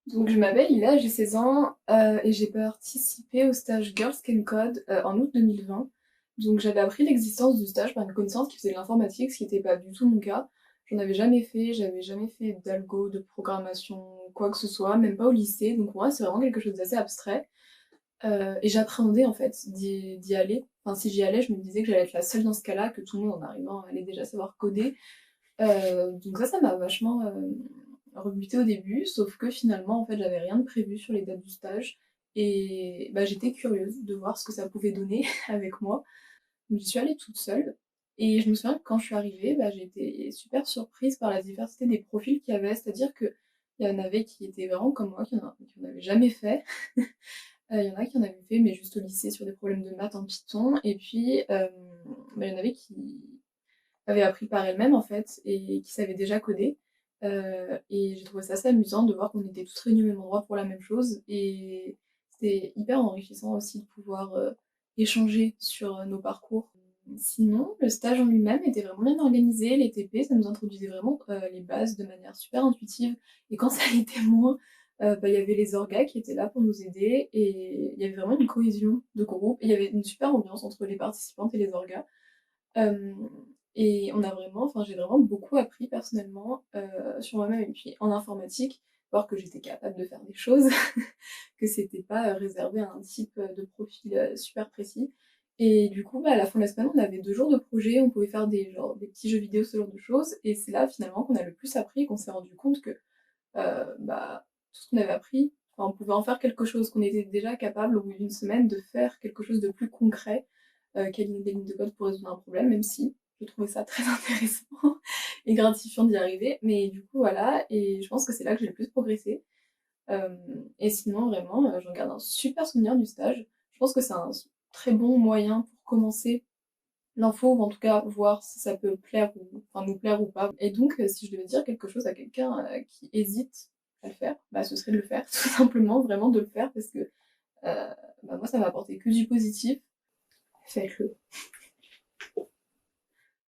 Donc je m'appelle Ila, j'ai 16 ans et j'ai participé au stage Girls Can Code en août 2020. Donc j'avais appris l'existence du stage par une connaissance qui faisait de l'informatique, ce qui n'était pas du tout mon cas. J'en avais jamais fait, j'avais jamais fait d'algo, de programmation, quoi que ce soit, même pas au lycée. Donc pour moi c'est vraiment quelque chose d'assez abstrait. Et j'appréhendais en fait d'y aller. Enfin si j'y allais, je me disais que j'allais être la seule dans ce cas-là, que tout le monde en arrivant allait déjà savoir coder. Donc ça m'a vachement rebuté au début, sauf que finalement, en fait, j'avais rien de prévu sur les dates du stage. Et bah, j'étais curieuse de voir ce que ça pouvait donner avec moi. Donc j'y suis allée toute seule. Et je me souviens que quand je suis arrivée, bah, j'ai été super surprise par la diversité des profils qu'il y avait. C'est-à-dire que il y en avait qui étaient vraiment comme moi, qui en avaient jamais fait. Il y en a qui en avaient fait, mais juste au lycée sur des problèmes de maths en Python. Et puis, bah, il y en avait qui avait appris par elle-même en fait et qui savait déjà coder. Et j'ai trouvé ça assez amusant de voir qu'on était tous réunis au même endroit pour la même chose. Et c'était hyper enrichissant aussi de pouvoir échanger sur nos parcours. Sinon, le stage en lui-même était vraiment bien organisé. Les TP, ça nous introduisait vraiment les bases de manière super intuitive. Et quand ça l'était moins, bah, il y avait les orgas qui étaient là pour nous aider. Et il y avait vraiment une cohésion de groupe. Et il y avait une super ambiance entre les participantes et les orgas. Euh, et on a vraiment, enfin j'ai vraiment beaucoup appris personnellement sur moi-même et puis en informatique, voir que j'étais capable de faire des choses, que c'était pas réservé à un type de profil super précis. Et du coup, bah, à la fin de la semaine, on avait 2 jours de projet, on pouvait faire des petits jeux vidéo, ce genre de choses. Et c'est là finalement qu'on a le plus appris et qu'on s'est rendu compte que bah, tout ce qu'on avait appris, enfin, on pouvait en faire quelque chose, qu'on était déjà capable au bout d'une semaine de faire quelque chose de plus concret qu'aligner des lignes de code pour résoudre un problème, même si je trouvais ça très intéressant et gratifiant d'y arriver. Mais du coup, voilà, et je pense que c'est là que j'ai le plus progressé. Euh, et sinon, vraiment, j'en garde un super souvenir du stage. Je pense que c'est un très bon moyen pour commencer l'info, ou en tout cas voir si ça peut plaire ou enfin nous plaire ou pas. Et donc, si je devais dire quelque chose à quelqu'un qui hésite à le faire, bah, ce serait de le faire, tout simplement, vraiment de le faire, parce que bah, moi, ça m'a apporté que du positif. Faites-le.